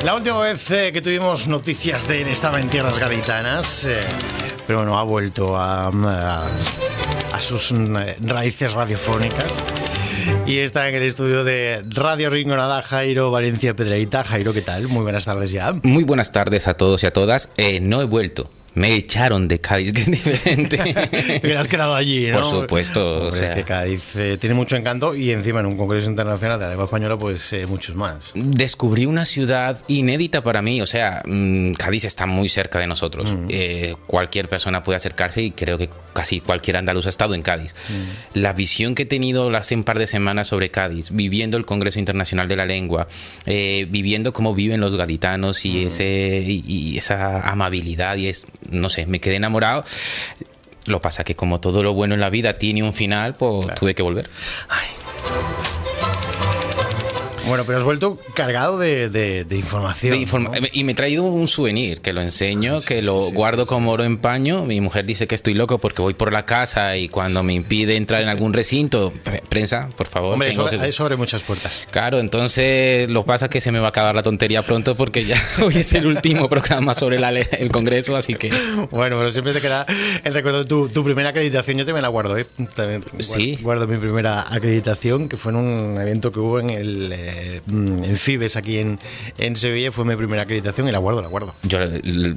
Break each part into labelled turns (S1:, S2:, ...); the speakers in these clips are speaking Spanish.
S1: La última vez que tuvimos noticias de él estaba en tierras gaditanas, pero bueno, ha vuelto a sus raíces radiofónicas y está en el estudio de Radio Rinconada Jairo Valencia Pedreita. Jairo, ¿qué tal? Muy buenas tardes ya.
S2: Muy buenas tardes a todos y a todas. No he vuelto. Me echaron de Cádiz, que es diferente.
S1: Te has quedado allí, ¿no?
S2: Por supuesto.
S1: Hombre, o sea, que Cádiz tiene mucho encanto y encima en un congreso internacional de la lengua española, pues muchos más.
S2: Descubrí una ciudad inédita para mí. O sea, Cádiz está muy cerca de nosotros. Cualquier persona puede acercarse y creo que casi cualquier andaluz ha estado en Cádiz. La visión que he tenido hace un par de semanas sobre Cádiz, viviendo el Congreso Internacional de la Lengua, viviendo cómo viven los gaditanos y esa amabilidad y no sé, me quedé enamorado. Lo pasa que como todo lo bueno en la vida tiene un final, pues claro, tuve que volver.
S1: Ay. Bueno, pero has vuelto cargado de información. ¿No?
S2: Y me he traído un souvenir, que lo enseño, que lo guardo como oro en paño. Mi mujer dice que estoy loco porque voy por la casa y cuando me impide entrar en algún recinto, prensa, por favor.
S1: Hombre, eso abre muchas puertas.
S2: Claro, entonces lo que pasa es que se me va a acabar la tontería pronto porque ya hoy es el último programa sobre el Congreso, así que...
S1: Bueno, pero siempre te queda el recuerdo de tu primera acreditación. Yo también la guardo, ¿eh? También guardo mi primera acreditación, que fue en un evento que hubo en el FIBES aquí en Sevilla. Fue mi primera acreditación y la guardo.
S2: Yo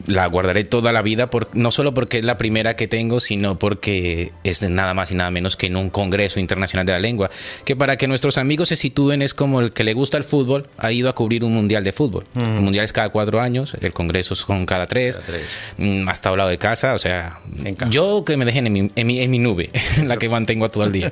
S2: la guardaré toda la vida, no solo porque es la primera que tengo, sino porque es nada más y nada menos que en un Congreso Internacional de la Lengua, que para que nuestros amigos se sitúen es como el que le gusta el fútbol ha ido a cubrir un mundial de fútbol. El mundial es cada 4 años, el Congreso son cada 3. Hasta al lado de casa, o sea, yo que me dejen en mi nube, la que mantengo todo el día.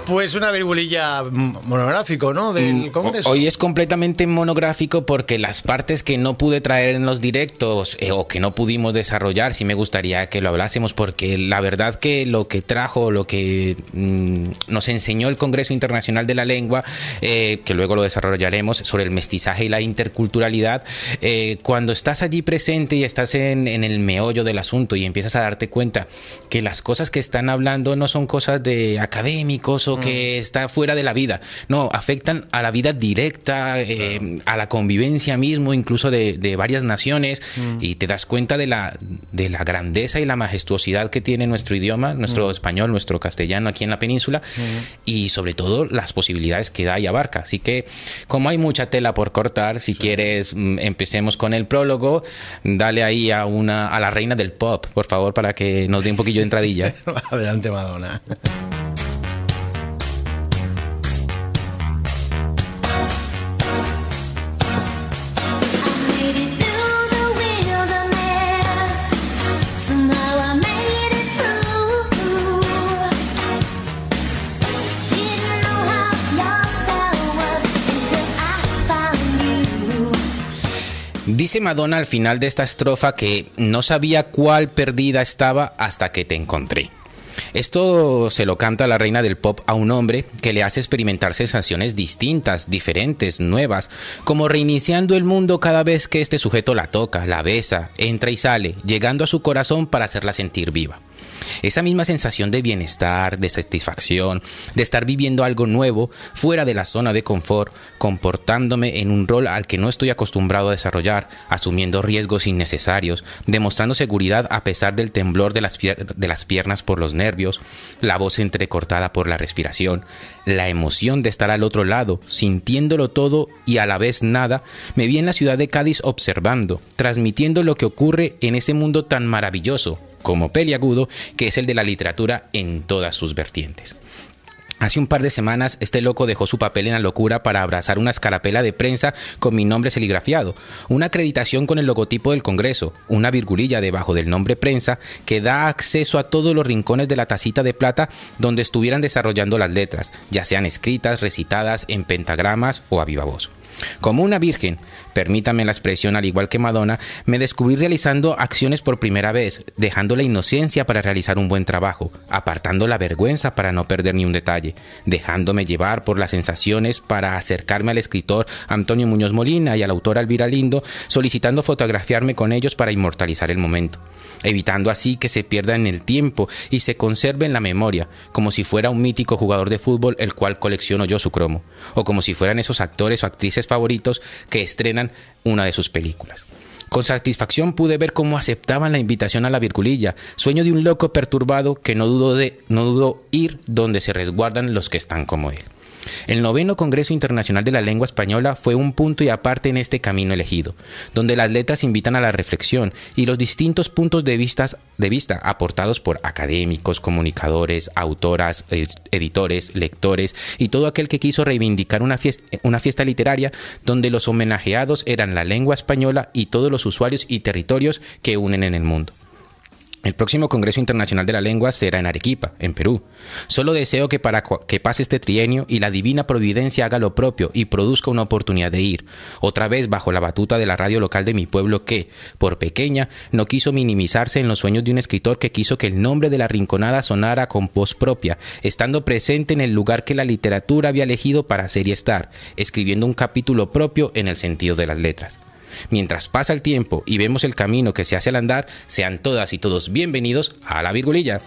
S1: Pues una virgulilla monográfico, ¿no? Del Congreso.
S2: Hoy es completamente monográfico porque las partes que no pude traer en los directos o que no pudimos desarrollar, sí me gustaría que lo hablásemos, porque la verdad que lo que trajo, lo que nos enseñó el Congreso Internacional de la Lengua, que luego lo desarrollaremos, sobre el mestizaje y la interculturalidad, cuando estás allí presente y estás en el meollo del asunto y empiezas a darte cuenta que las cosas que están hablando no son cosas de académicos o que está fuera de la vida, no, afectan a la vida directa, a la convivencia mismo, incluso de varias naciones, y te das cuenta de la grandeza y la majestuosidad que tiene nuestro idioma, nuestro español, nuestro castellano aquí en la península, y sobre todo las posibilidades que da y abarca. Así que, como hay mucha tela por cortar, si quieres, empecemos con el prólogo. Dale ahí a la reina del pop, por favor, para que nos dé un poquillo de entradilla.
S1: Adelante, Madonna.
S2: Dice Madonna al final de esta estrofa que no sabía cuál perdida estaba hasta que te encontré. Esto se lo canta la reina del pop a un hombre que le hace experimentar sensaciones distintas, diferentes, nuevas, como reiniciando el mundo cada vez que este sujeto la toca, la besa, entra y sale, llegando a su corazón para hacerla sentir viva. Esa misma sensación de bienestar, de satisfacción, de estar viviendo algo nuevo, fuera de la zona de confort, comportándome en un rol al que no estoy acostumbrado a desarrollar, asumiendo riesgos innecesarios, demostrando seguridad a pesar del temblor de las piernas por los nervios, la voz entrecortada por la respiración, la emoción de estar al otro lado, sintiéndolo todo y a la vez nada. Me vi en la ciudad de Cádiz observando, transmitiendo lo que ocurre en ese mundo tan maravilloso, como peliagudo, que es el de la literatura en todas sus vertientes. Hace un par de semanas, este loco dejó su papel en la locura para abrazar una escarapela de prensa con mi nombre serigrafiado, una acreditación con el logotipo del Congreso, una virgulilla debajo del nombre prensa que da acceso a todos los rincones de la tacita de plata donde estuvieran desarrollando las letras, ya sean escritas, recitadas en pentagramas o a viva voz. Como una virgen, permítame la expresión, al igual que Madonna, me descubrí realizando acciones por primera vez, dejando la inocencia para realizar un buen trabajo, apartando la vergüenza para no perder ni un detalle, dejándome llevar por las sensaciones para acercarme al escritor Antonio Muñoz Molina y a la autora Elvira Lindo, solicitando fotografiarme con ellos para inmortalizar el momento, evitando así que se pierda en el tiempo y se conserve en la memoria, como si fuera un mítico jugador de fútbol el cual colecciono yo su cromo, o como si fueran esos actores o actrices favoritos que estrenan una de sus películas. Con satisfacción pude ver cómo aceptaban la invitación a la virgulilla, sueño de un loco perturbado que no dudó ir donde se resguardan los que están como él. El 9º Congreso Internacional de la Lengua Española fue un punto y aparte en este camino elegido, donde las letras invitan a la reflexión y los distintos puntos de vista aportados por académicos, comunicadores, autoras, editores, lectores y todo aquel que quiso reivindicar una fiesta literaria donde los homenajeados eran la lengua española y todos los usuarios y territorios que unen en el mundo. El próximo Congreso Internacional de la Lengua será en Arequipa, en Perú. Solo deseo que que pase este trienio y la divina providencia haga lo propio y produzca una oportunidad de ir, otra vez bajo la batuta de la radio local de mi pueblo que, por pequeña, no quiso minimizarse en los sueños de un escritor que quiso que el nombre de la Rinconada sonara con voz propia, estando presente en el lugar que la literatura había elegido para ser y estar, escribiendo un capítulo propio en el sentido de las letras. Mientras pasa el tiempo y vemos el camino que se hace al andar, sean todas y todos bienvenidos a la virgulilla.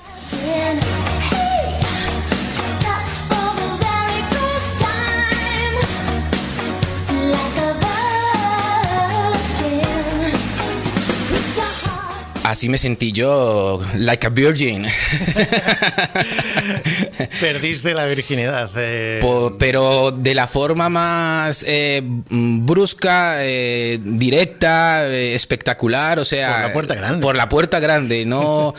S2: Así me sentí yo, like a virgin.
S1: Perdiste la virginidad.
S2: Pero de la forma más brusca, directa, espectacular, o sea...
S1: Por la puerta grande.
S2: Por la puerta grande, ¿no?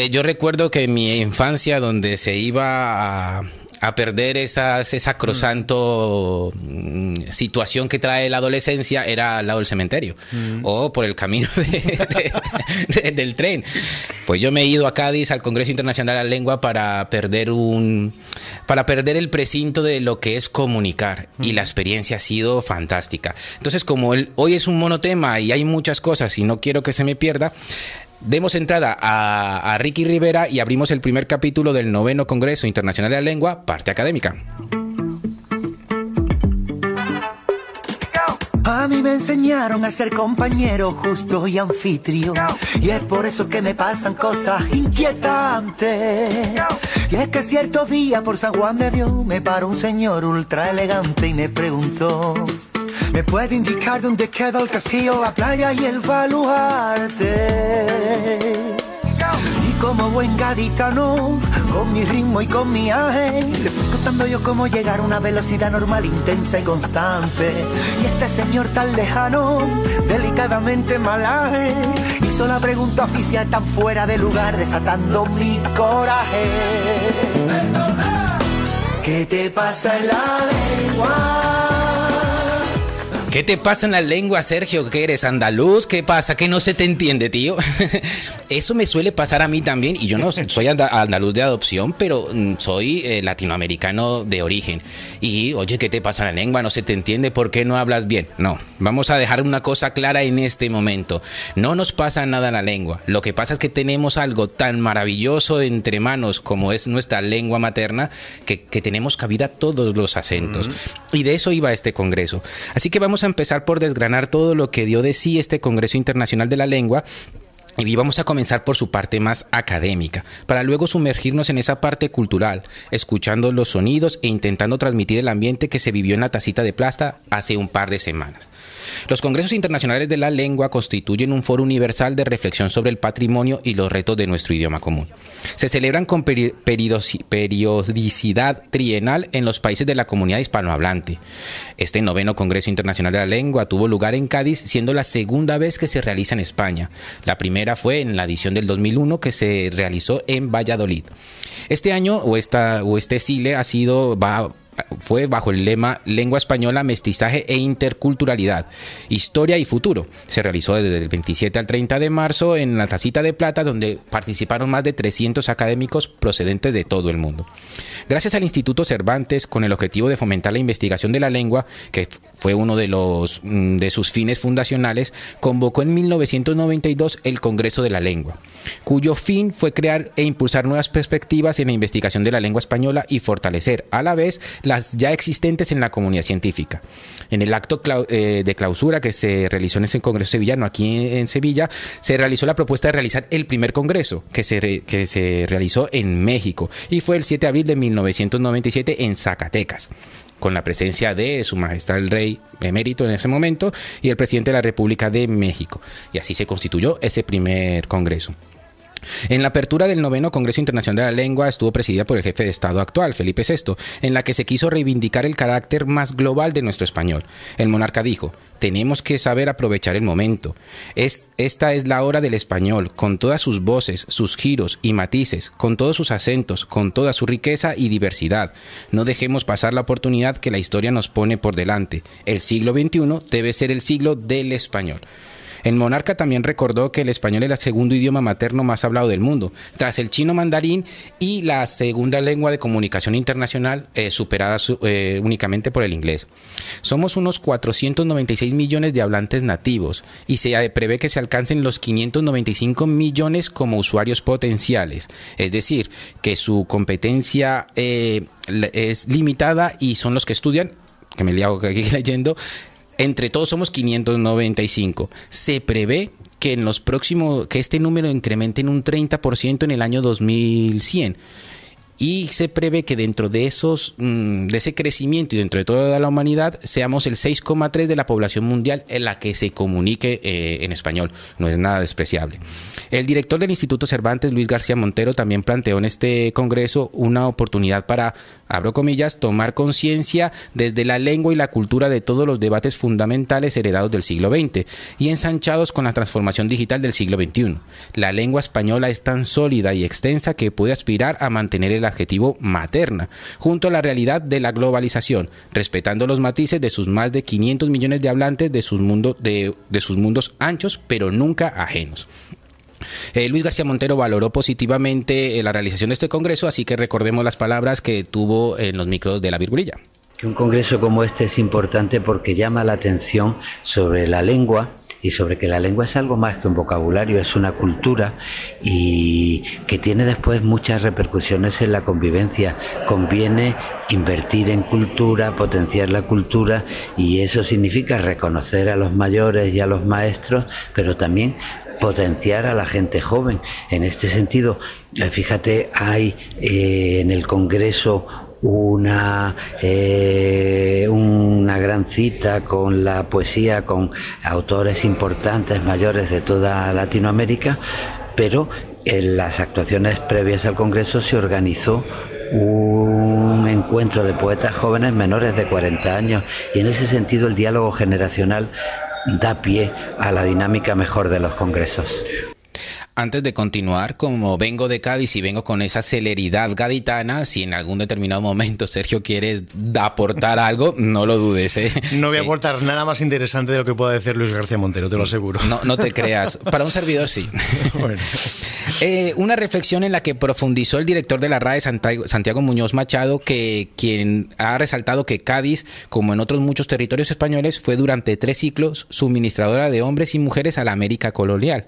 S2: Yo recuerdo que en mi infancia, donde se iba a perder esa sacrosanto situación que trae la adolescencia, era al lado del cementerio o por el camino del tren. Pues yo me he ido a Cádiz al Congreso Internacional de la Lengua para perder el precinto de lo que es comunicar, y la experiencia ha sido fantástica. Entonces, como hoy es un monotema y hay muchas cosas y no quiero que se me pierda, demos entrada a Ricky Rivera y abrimos el primer capítulo del 9º Congreso Internacional de la Lengua, parte académica.
S3: A mí me enseñaron a ser compañero justo y anfitrión, y es por eso que me pasan cosas inquietantes. Y es que cierto día por San Juan de Dios me paró un señor ultra elegante y me preguntó: ¿me puede indicar dónde queda el castillo, la playa y el baluarte? Y como buen gaditano, con mi ritmo y con mi aje, le fui contando yo cómo llegar a una velocidad normal, intensa y constante. Y este señor tan lejano, delicadamente malaje, hizo la pregunta oficial tan fuera de lugar, desatando mi coraje. ¿Qué te pasa en la lengua?
S2: ¿Qué te pasa en la lengua, Sergio? ¿Que eres andaluz? ¿Qué pasa? ¿Que no se te entiende, tío? Eso me suele pasar a mí también, y yo no soy andaluz de adopción, pero soy latinoamericano de origen. Y, oye, ¿qué te pasa en la lengua? ¿No se te entiende? ¿Por qué no hablas bien? No, vamos a dejar una cosa clara en este momento. No nos pasa nada en la lengua. Lo que pasa es que tenemos algo tan maravilloso entre manos como es nuestra lengua materna, que tenemos cabida todos los acentos. Y de eso iba este congreso. Así que vamos a empezar por desgranar todo lo que dio de sí este Congreso Internacional de la Lengua. Y vamos a comenzar por su parte más académica, para luego sumergirnos en esa parte cultural, escuchando los sonidos e intentando transmitir el ambiente que se vivió en la Tacita de Plata hace un par de semanas. Los Congresos Internacionales de la Lengua constituyen un foro universal de reflexión sobre el patrimonio y los retos de nuestro idioma común. Se celebran con periodicidad trienal en los países de la comunidad hispanohablante. Este 9º Congreso Internacional de la Lengua tuvo lugar en Cádiz, siendo la segunda vez que se realiza en España. La primera fue en la edición del 2001, que se realizó en Valladolid. Este año, este SILE fue bajo el lema Lengua Española, Mestizaje e Interculturalidad, Historia y Futuro. Se realizó desde el 27 al 30 de marzo en la Tacita de Plata, donde participaron más de 300 académicos procedentes de todo el mundo. Gracias al Instituto Cervantes, con el objetivo de fomentar la investigación de la lengua, que fue uno de sus fines fundacionales, convocó en 1992 el Congreso de la Lengua, cuyo fin fue crear e impulsar nuevas perspectivas en la investigación de la lengua española y fortalecer a la vez las ya existentes en la comunidad científica. En el acto de clausura que se realizó en ese Congreso sevillano, aquí en Sevilla, se realizó la propuesta de realizar el primer congreso que se realizó en México, y fue el 7 de abril de 1997 en Zacatecas, con la presencia de Su Majestad el Rey emérito en ese momento y el presidente de la República de México. Y así se constituyó ese primer congreso. En la apertura del 9º Congreso Internacional de la Lengua estuvo presidida por el jefe de Estado actual, Felipe VI, en la que se quiso reivindicar el carácter más global de nuestro español. El monarca dijo: tenemos que saber aprovechar el momento. Esta es la hora del español, con todas sus voces, sus giros y matices, con todos sus acentos, con toda su riqueza y diversidad. No dejemos pasar la oportunidad que la historia nos pone por delante. El siglo XXI debe ser el siglo del español. El monarca también recordó que el español es el segundo idioma materno más hablado del mundo, tras el chino mandarín, y la segunda lengua de comunicación internacional, superada únicamente por el inglés. Somos unos 496 millones de hablantes nativos y se prevé que se alcancen los 595 millones como usuarios potenciales, es decir, que su competencia es limitada y son los que estudian, que me liago aquí leyendo. Entre todos somos 595. Se prevé que que este número incremente en un 30% en el año 2100. Y se prevé que dentro de ese crecimiento y dentro de toda la humanidad seamos el 6,3% de la población mundial en la que se comunique en español. No es nada despreciable. El director del Instituto Cervantes, Luis García Montero, también planteó en este congreso una oportunidad para, abro comillas, tomar conciencia desde la lengua y la cultura de todos los debates fundamentales heredados del siglo XX y ensanchados con la transformación digital del siglo XXI. La lengua española es tan sólida y extensa que puede aspirar a mantener el adjetivo materna, junto a la realidad de la globalización, respetando los matices de sus más de 500 millones de hablantes de sus mundos anchos, pero nunca ajenos. Luis García Montero valoró positivamente la realización de este congreso, así que recordemos las palabras que tuvo en los micros de La Virgulilla.
S4: Un congreso como este es importante porque llama la atención sobre la lengua y sobre que la lengua es algo más que un vocabulario, es una cultura y que tiene después muchas repercusiones en la convivencia. Conviene invertir en cultura, potenciar la cultura, y eso significa reconocer a los mayores y a los maestros, pero también potenciar a la gente joven. En este sentido, fíjate, hay en el Congreso una gran cita con la poesía, con autores importantes mayores de toda Latinoamérica, pero en las actuaciones previas al Congreso se organizó un encuentro de poetas jóvenes menores de 40 años, y en ese sentido el diálogo generacional da pie a la dinámica mejor de los congresos.
S2: Antes de continuar, como vengo de Cádiz y vengo con esa celeridad gaditana, si en algún determinado momento, Sergio, quieres aportar algo, no lo dudes, ¿eh?
S1: No voy a aportar nada más interesante de lo que pueda decir Luis García Montero, te lo aseguro.
S2: No te creas. Para un servidor, sí. Bueno. Una reflexión en la que profundizó el director de la RAE, Santiago Muñoz Machado, quien ha resaltado que Cádiz, como en otros muchos territorios españoles, fue durante 3 siglos suministradora de hombres y mujeres a la América colonial,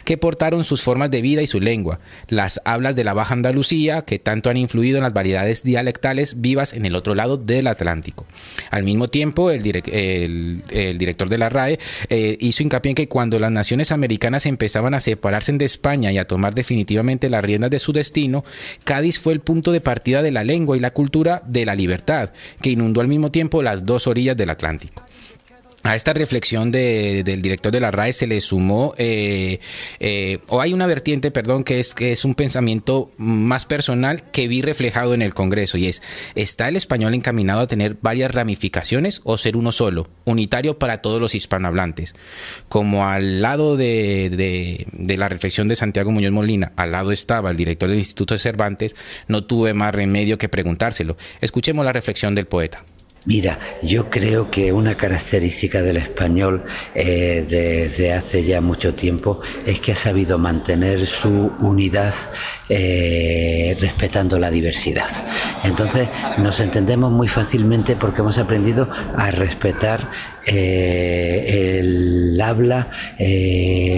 S2: que portaron sus formas de vida y su lengua, las hablas de la Baja Andalucía, que tanto han influido en las variedades dialectales vivas en el otro lado del Atlántico. Al mismo tiempo, el director de la RAE hizo hincapié en que cuando las naciones americanas empezaban a separarse de España y a tomar definitivamente las riendas de su destino, Cádiz fue el punto de partida de la lengua y la cultura de la libertad, que inundó al mismo tiempo las 2 orillas del Atlántico. A esta reflexión del director de la RAE se le sumó, o hay una vertiente, perdón, que es un pensamiento más personal que vi reflejado en el Congreso, y es: ¿está el español encaminado a tener varias ramificaciones o ser uno solo, unitario para todos los hispanohablantes? Como al lado de la reflexión de Santiago Muñoz Molina, al lado estaba el director del Instituto de Cervantes, no tuve más remedio que preguntárselo. Escuchemos la reflexión del poeta.
S4: Mira, yo creo que una característica del español desde hace ya mucho tiempo es que ha sabido mantener su unidad respetando la diversidad. Entonces nos entendemos muy fácilmente porque hemos aprendido a respetar el habla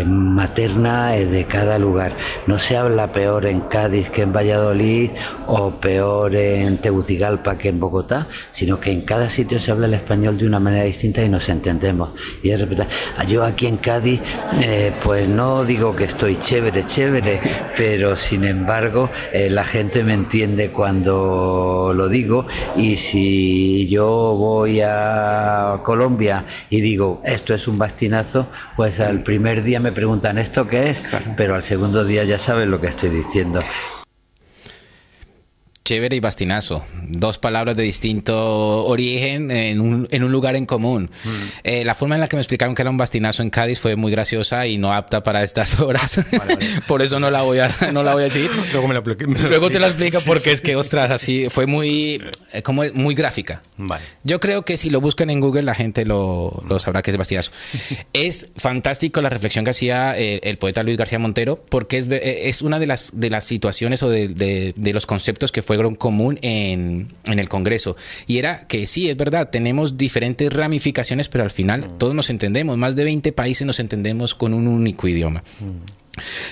S4: materna de cada lugar. No se habla peor en Cádiz que en Valladolid o peor en Tegucigalpa que en Bogotá, sino que en cada sitio se habla el español de una manera distinta y nos entendemos. Y es respetar. Yo aquí en Cádiz pues no digo que estoy chévere, pero sin embargo la gente me entiende cuando lo digo, y si yo voy a Colombia y digo esto es un bastinazo, pues al primer día me preguntan ¿esto qué es? Pero al segundo día ya saben lo que estoy diciendo.
S2: Chévere y bastinazo, dos palabras de distinto origen en un lugar en común. La forma en la que me explicaron que era un bastinazo en Cádiz fue muy graciosa y no apta para estas horas. Vale. Por eso no la voy a decir. Luego te la explico porque es que, ostras, así fue muy gráfica. Vale. Yo creo que si lo buscan en Google la gente lo sabrá que es bastinazo. Es fantástico la reflexión que hacía el poeta Luis García Montero, porque es una de las situaciones o de los conceptos que fue común en el Congreso, y era que sí, es verdad, tenemos diferentes ramificaciones, pero al final todos nos entendemos, más de 20 países nos entendemos con un único idioma.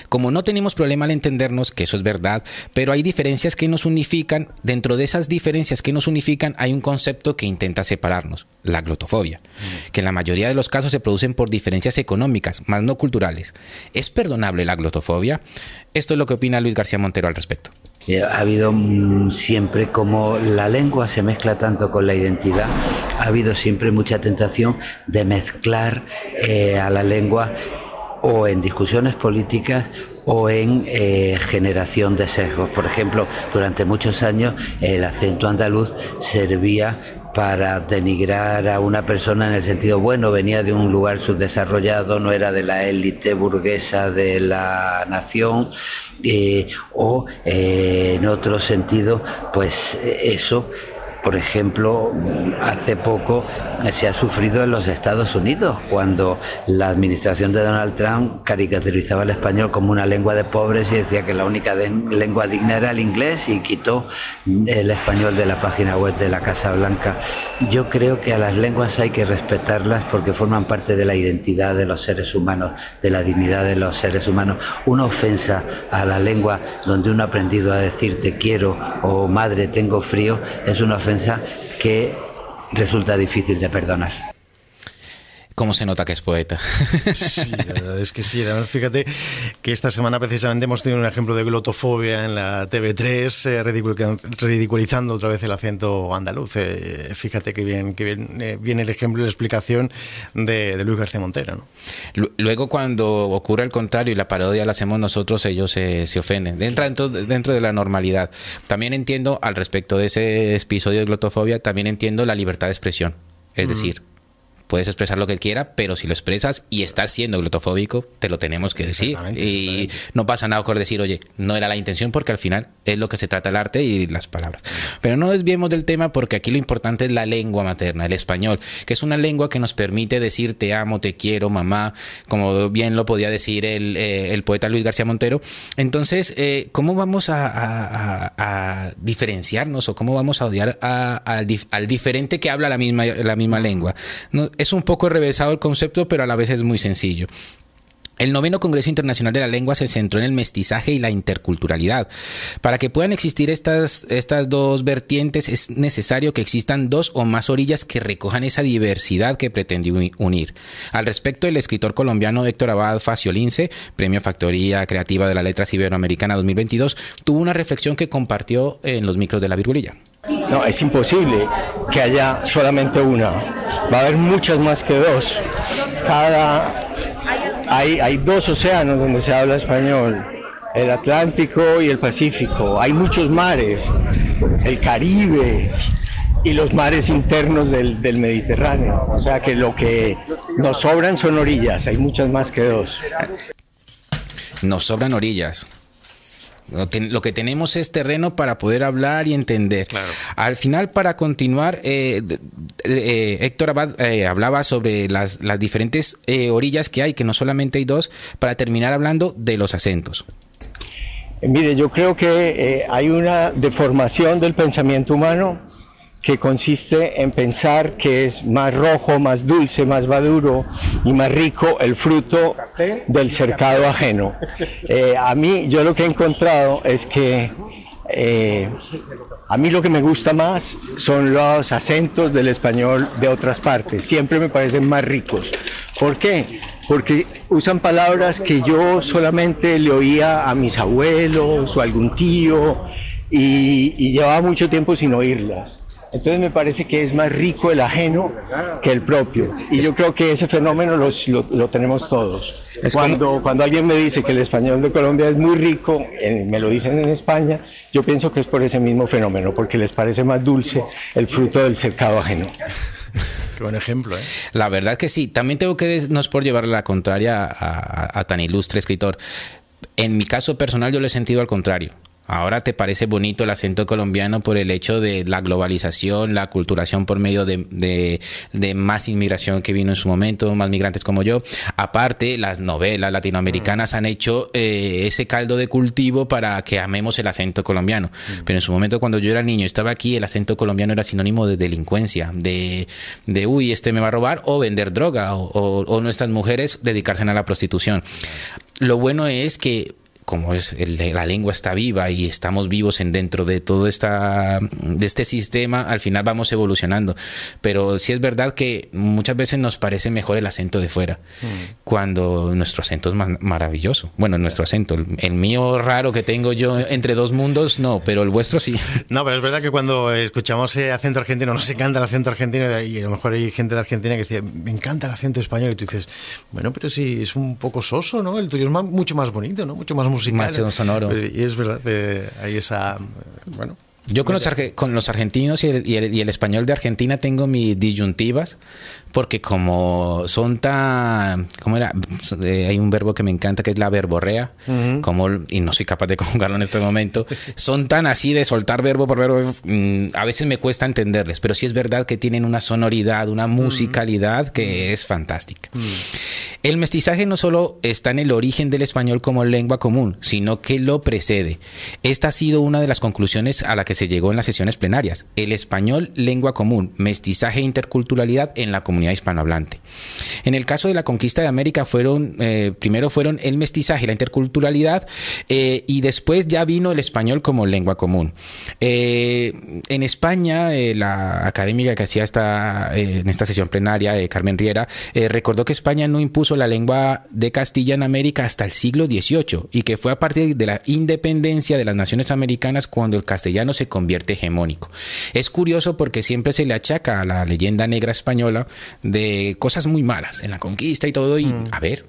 S2: Como no tenemos problema al entendernos, que eso es verdad, pero hay diferencias que nos unifican. Dentro de esas diferencias que nos unifican hay un concepto que intenta separarnos: la glotofobia, que en la mayoría de los casos se producen por diferencias económicas, más no culturales. ¿Es perdonable la glotofobia? Esto es lo que opina Luis García Montero al respecto.
S4: Ha habido siempre, como la lengua se mezcla tanto con la identidad, ha habido siempre mucha tentación de mezclar a la lengua o en discusiones políticas o en generación de sesgos. Por ejemplo, durante muchos años el acento andaluz servía para denigrar a una persona en el sentido bueno, venía de un lugar subdesarrollado, no era de la élite burguesa de la nación, o en otro sentido, pues eso. Por ejemplo, hace poco se ha sufrido en los Estados Unidos, cuando la administración de Donald Trump caricaturizaba el español como una lengua de pobres y decía que la única lengua digna era el inglés, y quitó el español de la página web de la Casa Blanca. Yo creo que a las lenguas hay que respetarlas porque forman parte de la identidad de los seres humanos, de la dignidad de los seres humanos. Una ofensa a la lengua donde uno ha aprendido a decir te quiero o madre tengo frío es una ofensa que resulta difícil de perdonar.
S2: ¿Cómo se nota que es poeta?
S1: Sí, la verdad es que sí. Además, fíjate que esta semana precisamente hemos tenido un ejemplo de glotofobia en la TV3, ridiculizando otra vez el acento andaluz. Fíjate que bien viene el ejemplo y la explicación de Luis García Montero, ¿no?
S2: Luego, cuando ocurre el contrario y la parodia la hacemos nosotros, ellos se ofenden. Dentro de la normalidad. También entiendo, al respecto de ese episodio de glotofobia, también entiendo la libertad de expresión. Es decir, puedes expresar lo que quieras, pero si lo expresas y estás siendo glotofóbico, te lo tenemos que decir. Y no pasa nada por decir, oye, no era la intención, porque al final es lo que se trata el arte y las palabras. Pero no desviemos del tema, porque aquí lo importante es la lengua materna, el español, que es una lengua que nos permite decir te amo, te quiero, mamá, como bien lo podía decir el poeta Luis García Montero. Entonces, ¿cómo vamos a diferenciarnos o cómo vamos a odiar al diferente que habla la misma lengua? No, es un poco enrevesado el concepto, pero a la vez es muy sencillo. El 9º Congreso Internacional de la Lengua se centró en el mestizaje y la interculturalidad. Para que puedan existir estas dos vertientes, es necesario que existan dos o más orillas que recojan esa diversidad que pretende unir. Al respecto, el escritor colombiano Héctor Abad Faciolince, Premio Factoría Creativa de las Letras Iberoamericana 2022, tuvo una reflexión que compartió en los micros de La Virgulilla.
S5: No, es imposible que haya solamente una. Va a haber muchas más que dos. Hay dos océanos donde se habla español, el Atlántico y el Pacífico. Hay muchos mares, el Caribe y los mares internos del Mediterráneo. O sea que lo que nos sobran son orillas, hay muchas más que dos.
S2: Nos sobran orillas. Lo que tenemos es terreno para poder hablar y entender. Claro. Al final, para continuar, Héctor Abad hablaba sobre las diferentes orillas que hay, que no solamente hay dos, para terminar hablando de los acentos.
S5: Mire, yo creo que hay una deformación del pensamiento humano que consiste en pensar que es más rojo, más dulce, más maduro y más rico el fruto del cercado ajeno. A mí, yo lo que he encontrado es que a mí lo que me gusta más son los acentos del español de otras partes, siempre me parecen más ricos. ¿Por qué? Porque usan palabras que yo solamente le oía a mis abuelos o a algún tío y llevaba mucho tiempo sin oírlas. Entonces me parece que es más rico el ajeno que el propio. Y yo creo que ese fenómeno lo tenemos todos. Cuando alguien me dice que el español de Colombia es muy rico, me lo dicen en España, yo pienso que es por ese mismo fenómeno, porque les parece más dulce el fruto del cercado ajeno.
S1: Qué buen ejemplo, ¿eh?
S2: La verdad que sí. También tengo que, no es por llevarle la contraria a tan ilustre escritor. En mi caso personal yo lo he sentido al contrario. Ahora te parece bonito el acento colombiano por el hecho de la globalización, la aculturación por medio de más inmigración que vino en su momento, más migrantes como yo. Aparte, las novelas latinoamericanas han hecho ese caldo de cultivo para que amemos el acento colombiano. Pero en su momento, cuando yo era niño, estaba aquí, el acento colombiano era sinónimo de delincuencia, de uy, este me va a robar, o vender droga, o nuestras mujeres dedicarse a la prostitución. Lo bueno es que como la lengua está viva y estamos vivos dentro de todo este sistema, al final vamos evolucionando. Pero sí es verdad que muchas veces nos parece mejor el acento de fuera, cuando nuestro acento es maravilloso. Bueno, nuestro acento, el mío raro que tengo yo entre dos mundos, no, pero el vuestro sí.
S1: No, pero es verdad que cuando escuchamos acento argentino, nos encanta el acento argentino, y a lo mejor hay gente de Argentina que dice, me encanta el acento español, y tú dices, bueno, pero sí, es un poco soso, ¿no? El tuyo es mucho más bonito, ¿no? Mucho más musical.
S2: Más sonoro.
S1: Y es verdad, hay esa... Bueno...
S2: Yo con los argentinos y el español de Argentina tengo mis disyuntivas, porque como son tan... ¿Cómo era? Hay un verbo que me encanta que es la verborrea, y no soy capaz de conjugarlo en este momento. Son tan así de soltar verbo por verbo, a veces me cuesta entenderles, pero sí es verdad que tienen una sonoridad, una musicalidad que es fantástica. El mestizaje no solo está en el origen del español como lengua común, sino que lo precede. Esta ha sido una de las conclusiones a la que se llegó en las sesiones plenarias. El español, lengua común, mestizaje e interculturalidad en la comunidad hispanohablante. En el caso de la conquista de América primero fueron el mestizaje y la interculturalidad, y después ya vino el español como lengua común. En España, la académica que hacía en esta sesión plenaria, Carmen Riera, recordó que España no impuso la lengua de Castilla en América hasta el siglo XVIII, y que fue a partir de la independencia de las naciones americanas cuando el castellano se convierte hegemónico. Es curioso porque siempre se le achaca a la leyenda negra española de cosas muy malas en la conquista y todo, y a ver,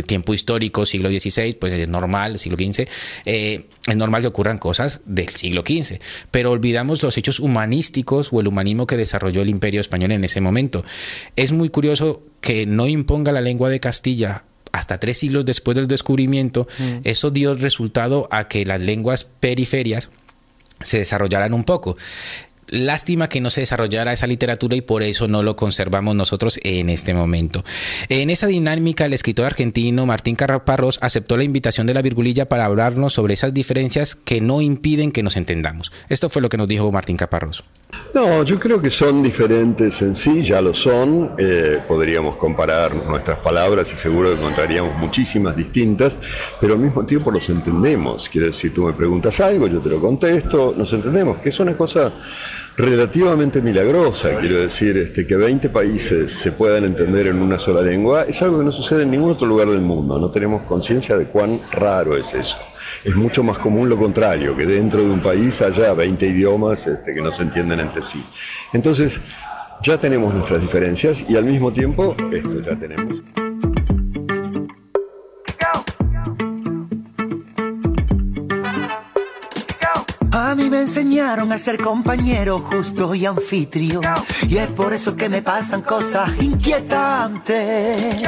S2: tiempo histórico, siglo XVI, pues es normal, siglo XV, es normal que ocurran cosas del siglo XV, pero olvidamos los hechos humanísticos o el humanismo que desarrolló el Imperio Español en ese momento. Es muy curioso que no imponga la lengua de Castilla hasta 3 siglos después del descubrimiento. Eso dio resultado a que las lenguas periferias se desarrollaran un poco. Lástima que no se desarrollara esa literatura y por eso no lo conservamos nosotros en este momento. En esa dinámica, el escritor argentino Martín Caparrós aceptó la invitación de la Virgulilla para hablarnos sobre esas diferencias que no impiden que nos entendamos. Esto fue lo que nos dijo Martín Caparrós.
S6: No, yo creo que son diferentes en sí, ya lo son. Podríamos comparar nuestras palabras y seguro que encontraríamos muchísimas distintas, pero al mismo tiempo los entendemos. Quiero decir, tú me preguntas algo, yo te lo contesto, nos entendemos, que es una cosa relativamente milagrosa. Quiero decir, que 20 países se puedan entender en una sola lengua es algo que no sucede en ningún otro lugar del mundo. No tenemos conciencia de cuán raro es eso. Es mucho más común lo contrario, que dentro de un país haya 20 idiomas que no se entienden entre sí. Entonces, ya tenemos nuestras diferencias y al mismo tiempo, esto ya tenemos.
S3: A mí me enseñaron a ser compañero justo y anfitrión, y es por eso que me pasan cosas inquietantes.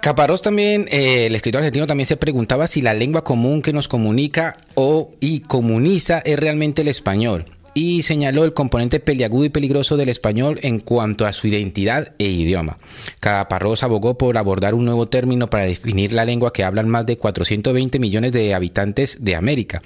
S2: Caparrós también, el escritor argentino, también se preguntaba si la lengua común que nos comunica y comuniza es realmente el español. Y señaló el componente peliagudo y peligroso del español en cuanto a su identidad e idioma. Caparrós abogó por abordar un nuevo término para definir la lengua que hablan más de 420 millones de habitantes de América.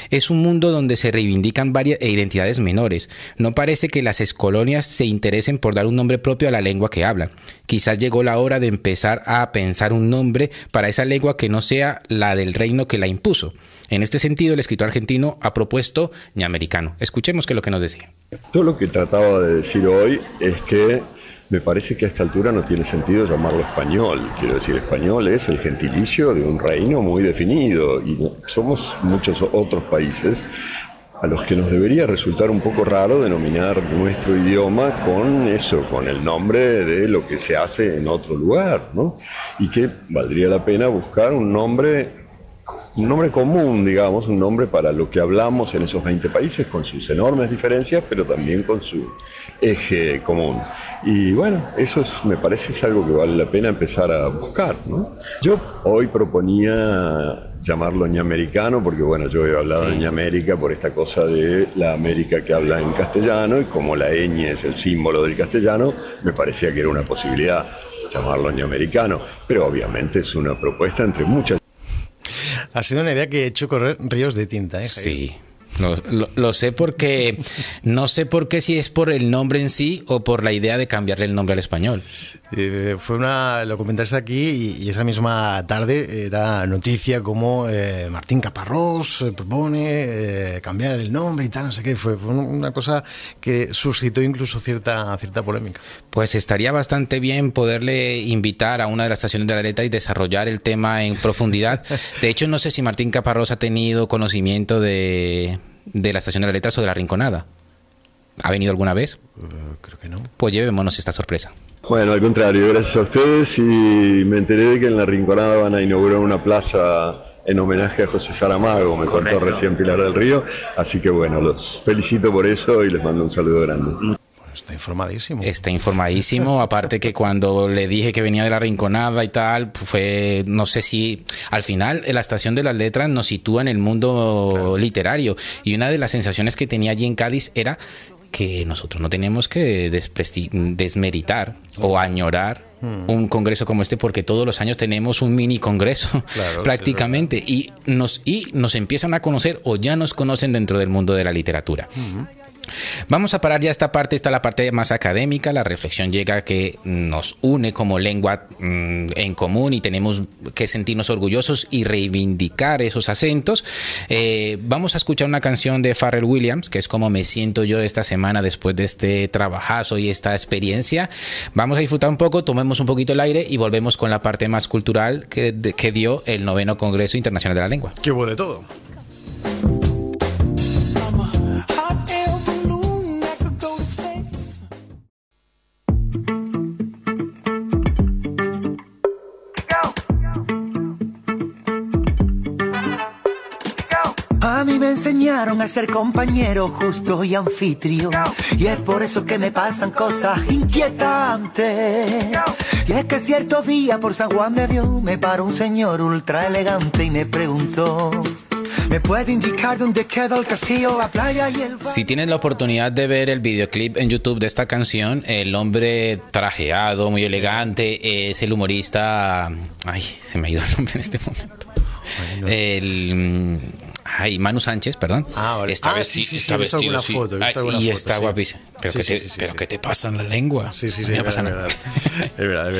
S2: Es un mundo donde se reivindican varias identidades menores. No parece que las excolonias se interesen por dar un nombre propio a la lengua que hablan. Quizás llegó la hora de empezar a pensar un nombre para esa lengua que no sea la del reino que la impuso. En este sentido, el escritor argentino ha propuesto ñamericano. Escuchemos qué es lo que nos decía.
S6: Todo lo que trataba de decir hoy es que me parece que a esta altura no tiene sentido llamarlo español. Quiero decir, español es el gentilicio de un reino muy definido y somos muchos otros países a los que nos debería resultar un poco raro denominar nuestro idioma con eso, con el nombre de lo que se hace en otro lugar, ¿no? Y que valdría la pena buscar un nombre común, digamos, un nombre para lo que hablamos en esos 20 países, con sus enormes diferencias, pero también con su eje común. Y bueno, eso me parece es algo que vale la pena empezar a buscar, ¿no? Yo hoy proponía llamarlo ñamericano, porque bueno, yo he hablado de ñamérica por esta cosa de la América que habla en castellano, y como la ñ es el símbolo del castellano, me parecía que era una posibilidad llamarlo ñamericano, pero obviamente es una propuesta entre muchas.
S1: Ha sido una idea que ha hecho correr ríos de tinta, ¿eh?
S2: Sí, lo sé porque no sé por qué, si es por el nombre en sí o por la idea de cambiarle el nombre al español.
S1: Lo comentaste aquí y esa misma tarde era noticia como Martín Caparrós propone cambiar el nombre y tal, no sé qué. Fue una cosa que suscitó incluso cierta polémica.
S2: Pues estaría bastante bien poderle invitar a una de las estaciones de la letra y desarrollar el tema en profundidad. De hecho, no sé si Martín Caparrós ha tenido conocimiento de la estación de las letras o de la Rinconada. ¿Ha venido alguna vez?
S1: Creo que no.
S2: Pues llevémonos esta sorpresa.
S6: Bueno, al contrario, gracias a ustedes, y me enteré de que en la Rinconada van a inaugurar una plaza en homenaje a José Saramago, me contó recién Pilar del Río, así que bueno, los felicito por eso y les mando un saludo grande.
S1: Está informadísimo.
S2: Está informadísimo, aparte que cuando le dije que venía de la Rinconada y tal, fue, no sé si, al final la estación de las letras nos sitúa en el mundo literario, y una de las sensaciones que tenía allí en Cádiz era que nosotros no tenemos que desmeritar o añorar un congreso como este, porque todos los años tenemos un mini congreso, prácticamente, y nos empiezan a conocer o ya nos conocen dentro del mundo de la literatura. Vamos a parar ya esta parte, está la parte más académica. La reflexión llega a que nos une como lengua en común y tenemos que sentirnos orgullosos y reivindicar esos acentos. Vamos a escuchar una canción de Pharrell Williams, que es como me siento yo esta semana después de este trabajazo y esta experiencia. Vamos a disfrutar un poco, tomemos un poquito el aire y volvemos con la parte más cultural que dio el 9º Congreso Internacional de la Lengua.
S1: Que hubo de todo.
S3: A mí me enseñaron a ser compañero justo y anfitrión, y es por eso que me pasan cosas inquietantes. Y es que cierto día por San Juan de Dios me paró un señor ultra elegante y me preguntó: ¿me puede indicar dónde queda el castillo, la playa y el...
S2: Si tienes la oportunidad de ver el videoclip en YouTube de esta canción, el hombre trajeado, muy elegante, es el humorista... Ay, se me ha ido el nombre en este momento. Ay, Manu Sánchez, perdón.
S1: Vale.
S2: Está
S1: sí,
S2: está
S1: he visto
S2: vestido
S1: alguna
S2: así.
S1: foto, he visto alguna
S2: y
S1: foto,
S2: está
S1: sí.
S2: guapísimo. Pero, ¿qué te pasa en la lengua?
S1: Sí,
S2: No me pasa nada.
S1: Es verdad.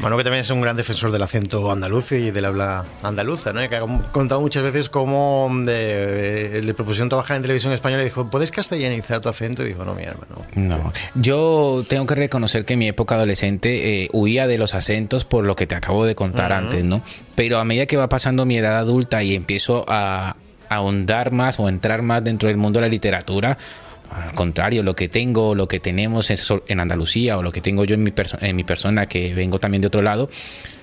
S1: Manu, que también es un gran defensor del acento andaluz y del habla andaluza, ¿no? Que ha contado muchas veces cómo le propusieron trabajar en televisión española y dijo, ¿puedes castellanizar tu acento? Y dijo, no, mi hermano.
S2: No, yo tengo que reconocer que en mi época adolescente huía de los acentos por lo que te acabo de contar antes, ¿no? Pero a medida que va pasando mi edad adulta y empiezo a ahondar más o entrar más dentro del mundo de la literatura, al contrario, lo que tenemos en Andalucía o lo que tengo yo en mi persona, que vengo también de otro lado,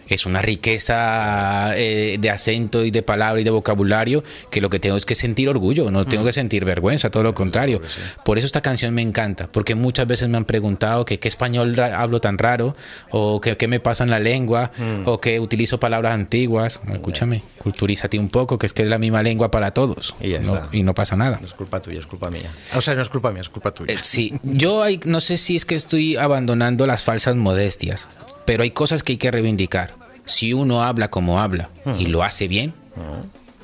S2: es una riqueza de acento y de palabra y de vocabulario, que lo que tengo es que sentir orgullo, no tengo que sentir vergüenza, todo lo contrario. Por eso esta canción me encanta, porque muchas veces me han preguntado que qué español hablo tan raro, o que qué me pasa en la lengua, o que utilizo palabras antiguas. Escúchame, culturízate un poco, que es la misma lengua para todos, y no pasa nada.
S1: No es culpa tuya, es culpa mía. O sea, no es culpa mía, es culpa tuya.
S2: Sí, yo no sé si es que estoy abandonando las falsas modestias, pero hay cosas que hay que reivindicar. Si uno habla como habla y lo hace bien,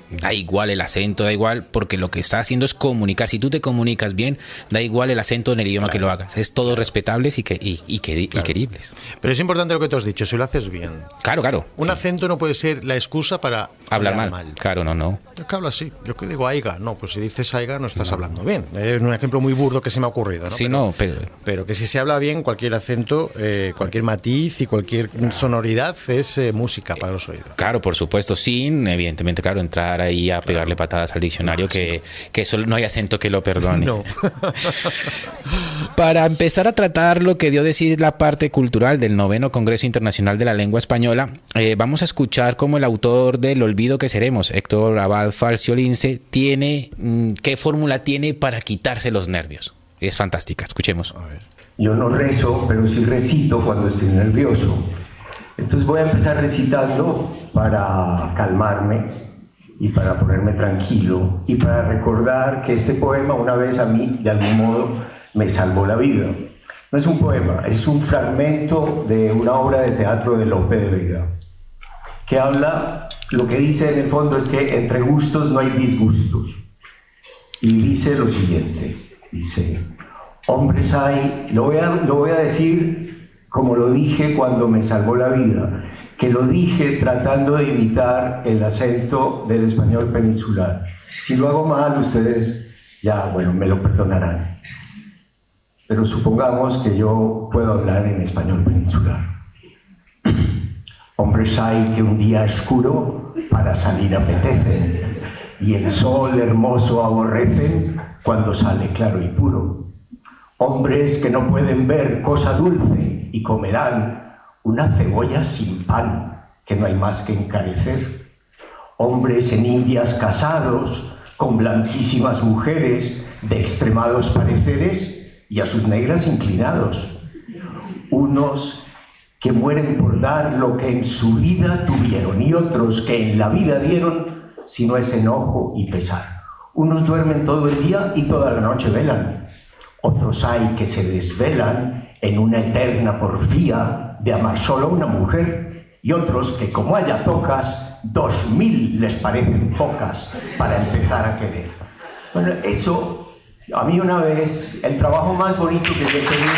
S2: da igual el acento, da igual, porque lo que está haciendo es comunicar. Si tú te comunicas bien, da igual el acento en el idioma que lo hagas. Es todo respetables y queribles.
S1: Pero es importante lo que tú has dicho, si lo haces bien.
S2: Claro.
S1: Un acento no puede ser la excusa para
S2: hablar mal. Claro, no.
S1: Yo que hablo así, yo que digo aiga, no, pues si dices aiga no estás hablando bien. Es un ejemplo muy burdo que se me ha ocurrido, ¿no?
S2: Sí,
S1: pero que si se habla bien, cualquier acento, cualquier matiz y cualquier sonoridad es música para los oídos.
S2: Claro, por supuesto, sin, evidentemente, claro, entrar ahí a pegarle patadas al diccionario, que eso no hay acento que lo perdone.
S1: No.
S2: Para empezar a tratar lo que dio decir la parte cultural del 9º Congreso Internacional de la Lengua Española, vamos a escuchar cómo el autor del Olvido que seremos, Héctor Abad Falcio-Lince, qué fórmula tiene para quitarse los nervios. Es fantástica, escuchemos.
S1: A ver.
S5: Yo no rezo, pero sí recito cuando estoy nervioso. Entonces voy a empezar recitando para calmarme y para ponerme tranquilo y para recordar que este poema una vez a mí, de algún modo, me salvó la vida. No es un poema, es un fragmento de una obra de teatro de Lope de Vega, que habla, lo que dice en el fondo es que entre gustos no hay disgustos. Y dice lo siguiente, dice, hombres hay, lo voy a decir como lo dije cuando me salvó la vida, que lo dije tratando de imitar el acento del español peninsular. Si lo hago mal, ustedes ya, bueno, me lo perdonarán. Pero supongamos que yo puedo hablar en español peninsular. Hombres hay que un día oscuro para salir apetecen, y el sol hermoso aborrecen cuando sale claro y puro. Hombres que no pueden ver cosa dulce y comerán una cebolla sin pan, que no hay más que encarecer. Hombres en Indias casados con blanquísimas mujeres de extremados pareceres y a sus negras inclinados. Unos que mueren por dar lo que en su vida tuvieron y otros que en la vida dieron, si no es enojo y pesar. Unos duermen todo el día y toda la noche velan. Otros hay que se desvelan en una eterna porfía de amar solo a una mujer, y otros que como haya tocas, 2000 les parecen pocas para empezar a querer. Bueno, eso, a mí una vez, el trabajo más bonito que yo he tenido...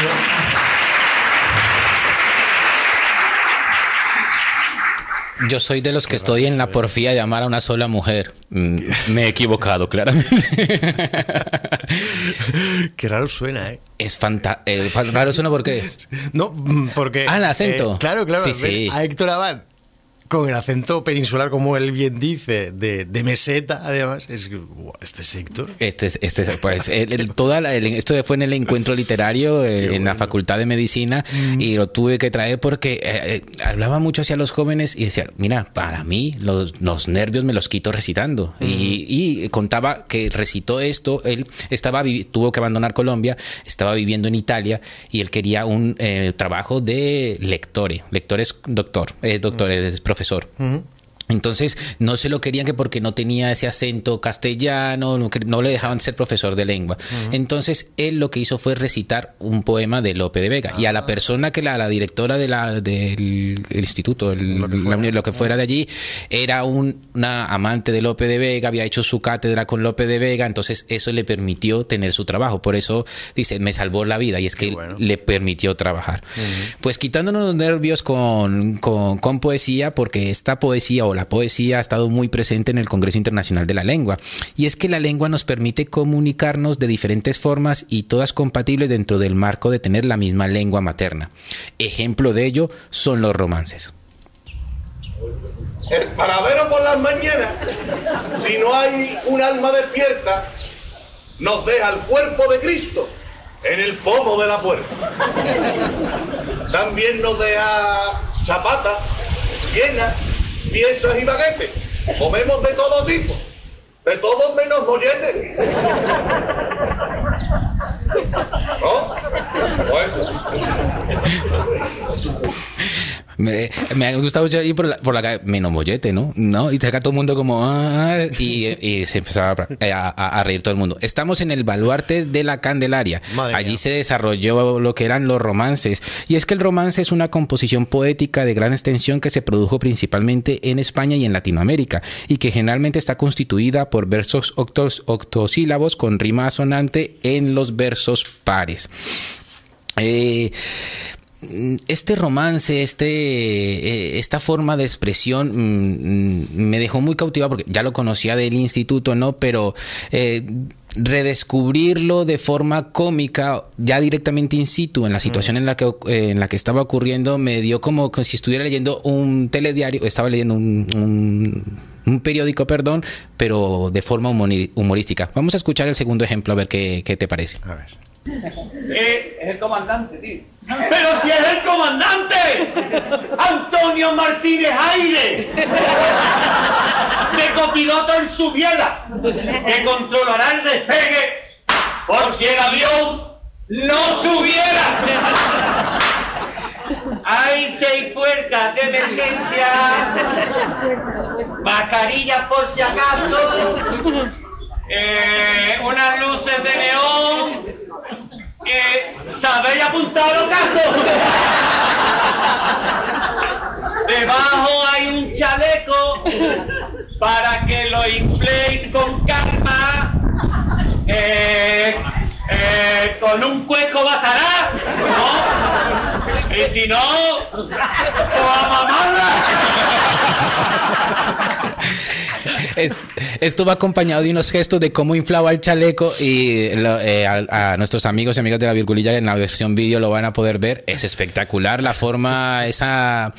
S2: Yo soy de los que estoy en la porfía de amar a una sola mujer. Me he equivocado, claramente.
S1: Qué raro suena, ¿eh?
S2: Es raro suena, ¿por qué?
S1: No, porque...
S2: Ah, el acento.
S1: Claro.
S2: Sí.
S1: A Héctor Abad, con el acento peninsular, como él bien dice, de meseta, además, es que, este es Héctor.
S2: Pues, esto fue en el encuentro literario en la Facultad de Medicina, y lo tuve que traer porque hablaba mucho hacia los jóvenes y decía, mira, para mí los nervios me los quito recitando. Y contaba que recitó esto, él tuvo que abandonar Colombia, estaba viviendo en Italia y él quería un trabajo de lector es doctor, es profesor. Entonces no se lo querían, que porque no tenía ese acento castellano, no le dejaban ser profesor de lengua. Entonces él lo que hizo fue recitar un poema de Lope de Vega. Y a la persona que la directora del instituto, lo que fuera de allí, era una amante de Lope de Vega, había hecho su cátedra con Lope de Vega, entonces eso le permitió tener su trabajo. Por eso dice, me salvó la vida, y es que le permitió trabajar. Pues quitándonos los nervios con poesía, porque esta poesía o la poesía ha estado muy presente en el Congreso Internacional de la Lengua, y es que la lengua nos permite comunicarnos de diferentes formas y todas compatibles dentro del marco de tener la misma lengua materna. Ejemplo de ello son los romances.
S7: El paradero por las mañanas, si no hay un alma despierta, nos deja el cuerpo de Cristo en el pomo de la puerta. También nos deja chapatas, llenas, piezas y baguetes. Comemos de todo tipo, de todo menos molletes. ¿No? Pues.
S2: Me gusta mucho ir por la calle, menos mollete, ¿no? Y se saca todo el mundo como... y se empezaba a reír todo el mundo. Estamos en el baluarte de la Candelaria. Allí se desarrolló lo que eran los romances. Y es que el romance es una composición poética de gran extensión que se produjo principalmente en España y en Latinoamérica, y que generalmente está constituida por versos octosílabos con rima asonante en los versos pares. Este romance, esta forma de expresión me dejó muy cautivado, porque ya lo conocía del instituto, ¿no? Pero redescubrirlo de forma cómica, ya directamente in situ, en la situación en la que estaba ocurriendo, me dio como si estuviera leyendo un telediario, estaba leyendo un periódico, pero de forma humorística. Vamos a escuchar el segundo ejemplo, a ver qué te parece. A ver.
S8: Es el comandante, tío. ¡Pero si es el comandante! ¡ Antonio Martínez Aire! De copiloto en su biela, que controlará el despegue por si el avión no subiera. Hay 6 puertas de emergencia, mascarillas por si acaso, unas luces de neón. ¿Sabéis apuntar los casos? Debajo hay un chaleco para que lo infléis con calma. Con un cueco bastará, ¿no? Y si no, pues a mamarla.
S2: Esto va acompañado de unos gestos de cómo inflaba el chaleco, y a nuestros amigos y amigas de la Virgulilla en la versión vídeo lo van a poder ver. Es espectacular la forma, esa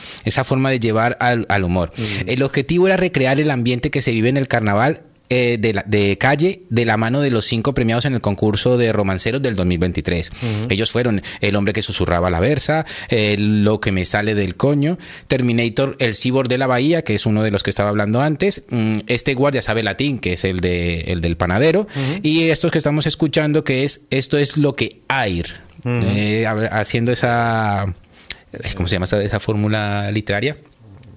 S2: forma de llevar al humor. El objetivo era recrear el ambiente que se vive en el carnaval de calle, de la mano de los 5 premiados en el concurso de romanceros del 2023. Ellos fueron El hombre que susurraba la versa, Lo que me sale del coño, Terminator, El cyborg de la bahía, que es uno de los que estaba hablando antes, Este guardia sabe latín, que es el del panadero, y estos que estamos escuchando, que es Esto es lo que Air, haciendo esa... ¿cómo se llama esa fórmula literaria?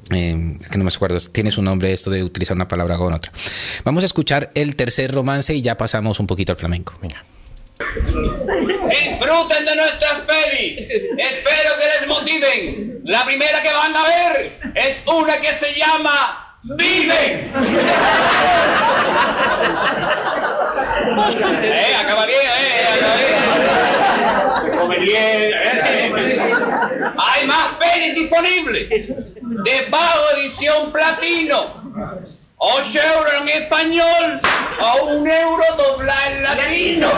S2: Que no me acuerdo, tiene su nombre esto de utilizar una palabra con otra. Vamos a escuchar el tercer romance y ya pasamos un poquito al flamenco. Venga.
S8: Disfruten de nuestras pelis. Espero que les motiven. La primera que van a ver es una que se llama ¡Viven! Acaba bien, acaba bien. Come bien, Hay más pelis disponibles. De bajo edición platino. 8 euros en español o 1 euro doblada en latino.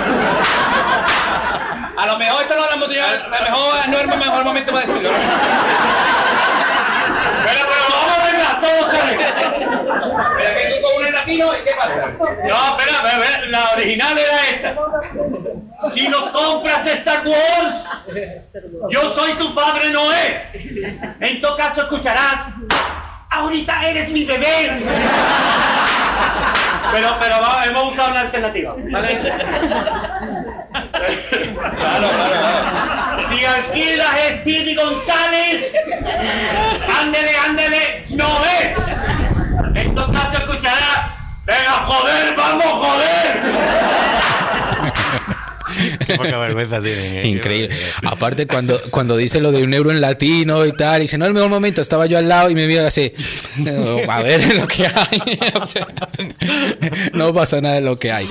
S8: A lo mejor esto no lo hemos tenido, a lo mejor no es el mejor momento para decirlo. Pero vamos a arreglar todo, ¿sabes? Espera, que tú con un en latino, ¿y qué pasa? No, espera, la original era esta. Si nos compras Star Wars, yo soy tu padre Noé. En todo caso escucharás: ahorita eres mi bebé. Pero hemos usado una alternativa, ¿vale? Claro. Si alquilas Speedy González, ándele, no es.
S1: Qué poca vergüenza tienen.
S2: Increíble. Aparte, cuando dice lo de 1 euro en latino y tal, dice, no, el mejor momento, estaba yo al lado y me mira así, a ver lo que hay. O sea, no pasa nada de lo que hay.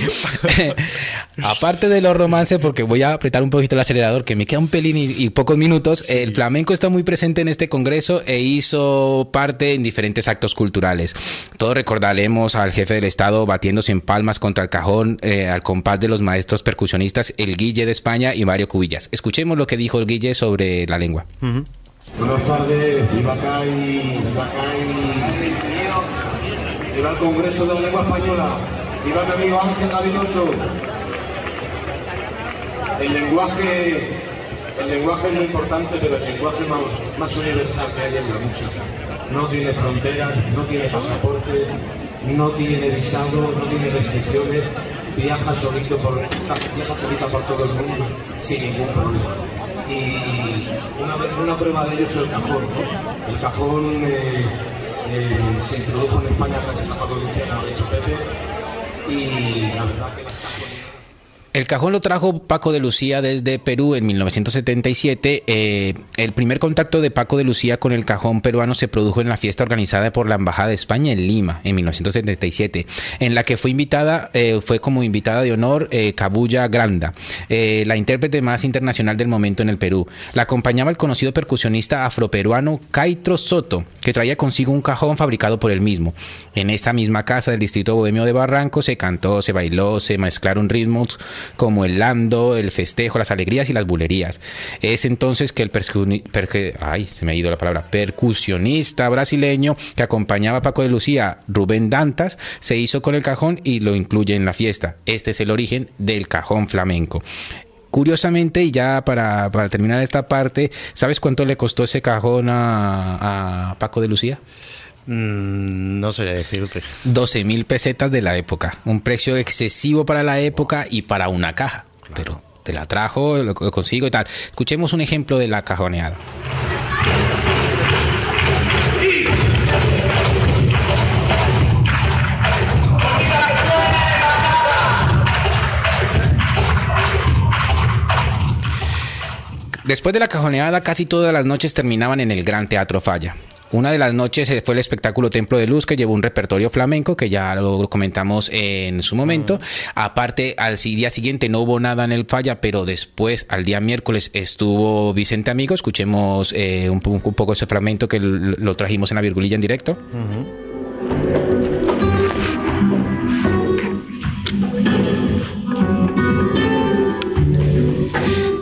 S2: Aparte de los romances, porque voy a apretar un poquito el acelerador, que me queda un pelín y pocos minutos, sí. El flamenco está muy presente en este congreso e hizo parte en diferentes actos culturales. Todos recordaremos al jefe del Estado batiéndose en palmas contra el cajón al compás de los maestros percusionistas El Guille de España y Mario Cubillas. Escuchemos lo que dijo el Guille sobre la lengua.
S9: Buenas tardes, viva el Congreso de la Lengua Española, viva mi amigo Ángel Gabilondo. El lenguaje es muy importante, pero el lenguaje más universal que hay en la música. No tiene fronteras, no tiene pasaporte, no tiene visado, no tiene restricciones, viaja solita por todo el mundo sin ningún problema. Y una prueba de ello es el cajón, ¿no? El cajón se introdujo en España gracias a Paco de Lucía, como ha dicho Pepe, y la verdad que
S2: el cajón lo trajo Paco de Lucía desde Perú en 1977. El primer contacto de Paco de Lucía con el cajón peruano se produjo en la fiesta organizada por la Embajada de España en Lima en 1977, en la que fue como invitada de honor Cabuya Granda, la intérprete más internacional del momento en el Perú. La acompañaba el conocido percusionista afroperuano Caitro Soto, que traía consigo un cajón fabricado por él mismo. En esta misma casa del distrito bohemio de Barranco se cantó, se bailó, se mezclaron ritmos como el lando, el festejo, las alegrías y las bulerías. Es entonces que el percusionista brasileño que acompañaba a Paco de Lucía, Rubén Dantas, se hizo con el cajón y lo incluye en la fiesta. Este es el origen del cajón flamenco. Curiosamente, y ya para terminar esta parte, ¿sabes cuánto le costó ese cajón a Paco de Lucía?
S1: No sé decirte.
S2: 12.000 pesetas de la época. Un precio excesivo para la época y para una caja. Claro. Pero te la trajo, lo consigo y tal. Escuchemos un ejemplo de la cajoneada. Después de la cajoneada, casi todas las noches terminaban en el Gran Teatro Falla. Una de las noches fue el espectáculo Templo de Luz, que llevó un repertorio flamenco, que ya lo comentamos en su momento. Aparte, al día siguiente no hubo nada en el Falla, pero después, al día miércoles, estuvo Vicente Amigo. Escuchemos un poco ese fragmento que lo trajimos en la Virgulilla en directo.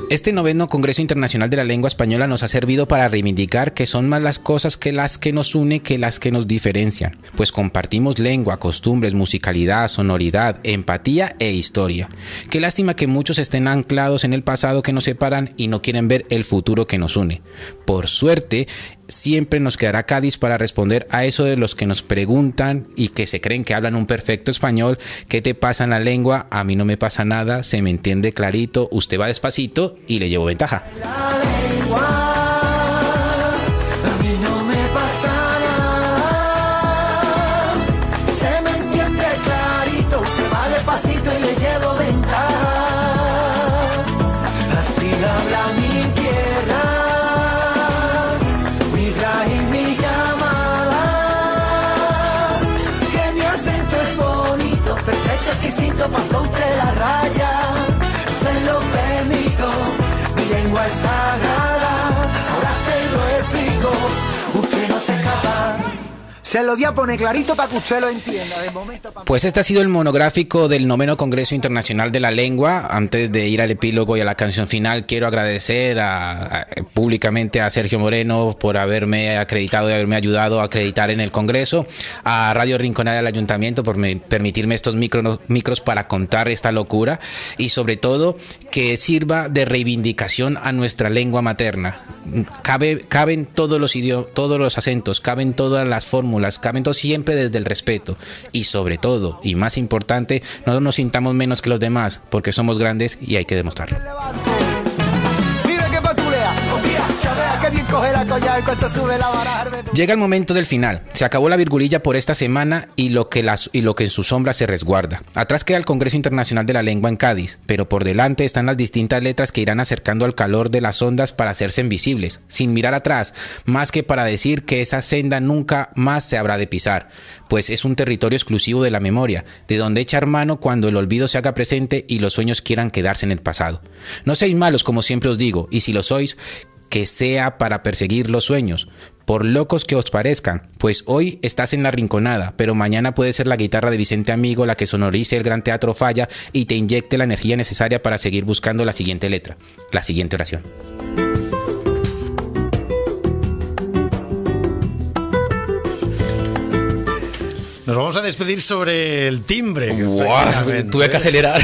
S2: Este 9º Congreso Internacional de la Lengua Española nos ha servido para reivindicar que son más las cosas que las que nos une que las que nos diferencian, pues compartimos lengua, costumbres, musicalidad, sonoridad, empatía e historia. Qué lástima que muchos estén anclados en el pasado que nos separan y no quieren ver el futuro que nos une. Por suerte, siempre nos quedará Cádiz para responder a eso de los que nos preguntan y que se creen que hablan un perfecto español. ¿Qué te pasa en la lengua? A mí no me pasa nada, se me entiende clarito, usted va despacito y le llevo ventaja.
S3: Pasó usted la raya, se lo permito, mi lengua es sagrada, ahora se lo explico, usted no se escapa. Se lo voy a poner clarito para que usted lo entienda. De momento,
S2: pues este ha sido el monográfico del 9º Congreso Internacional de la Lengua. Antes de ir al epílogo y a la canción final, quiero agradecer públicamente a Sergio Moreno por haberme acreditado y haberme ayudado a acreditar en el Congreso, a Radio Rinconada del Ayuntamiento por permitirme estos micros para contar esta locura, y sobre todo que sirva de reivindicación a nuestra lengua materna. Caben todos los idiomas, todos los acentos, caben todas las fórmulas, caben todo siempre desde el respeto, y sobre todo, y más importante, no nos sintamos menos que los demás, porque somos grandes y hay que demostrarlo.
S3: Mira que patulea, confía, sabe a qué que bien coge la collar cuando sube la baraja.
S2: Llega el momento del final. Se acabó la virgulilla por esta semana y lo que en su sombra se resguarda. Atrás queda el Congreso Internacional de la Lengua en Cádiz, pero por delante están las distintas letras que irán acercando al calor de las ondas para hacerse invisibles, sin mirar atrás, más que para decir que esa senda nunca más se habrá de pisar, pues es un territorio exclusivo de la memoria, de donde echar mano cuando el olvido se haga presente y los sueños quieran quedarse en el pasado. No seáis malos, como siempre os digo, y si lo sois, que sea para perseguir los sueños, por locos que os parezcan, pues hoy estás en la Rinconada, pero mañana puede ser la guitarra de Vicente Amigo la que sonorice el Gran Teatro Falla y te inyecte la energía necesaria para seguir buscando la siguiente letra, la siguiente oración.
S1: Nos vamos a despedir sobre el timbre.
S2: Tuve que acelerar.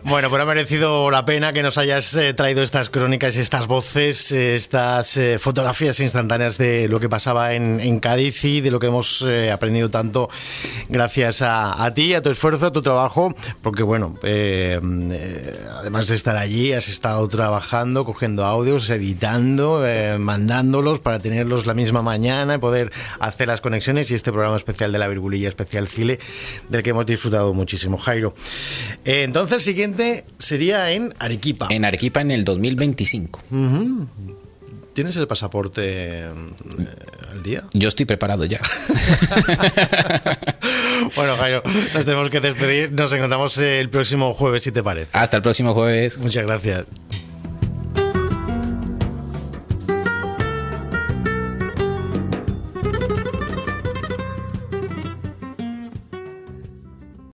S1: Bueno, pero ha merecido la pena que nos hayas traído estas crónicas, estas voces, estas fotografías instantáneas de lo que pasaba en Cádiz y de lo que hemos aprendido tanto gracias a ti, a tu esfuerzo, a tu trabajo, porque bueno, además de estar allí, has estado trabajando, cogiendo audios, editando, mandándolos para tenerlos la misma mañana y poder hacer las conexiones y este programa especial de la Virgulilla, especial Cile, del que hemos disfrutado muchísimo, Jairo. Entonces el siguiente sería en Arequipa.
S2: En Arequipa en el 2025.
S1: Uh-huh. ¿Tienes el pasaporte al día?
S2: Yo estoy preparado ya.
S1: Bueno, Jairo, nos tenemos que despedir. Nos encontramos el próximo jueves, si te parece.
S2: Hasta el próximo jueves.
S1: Muchas gracias.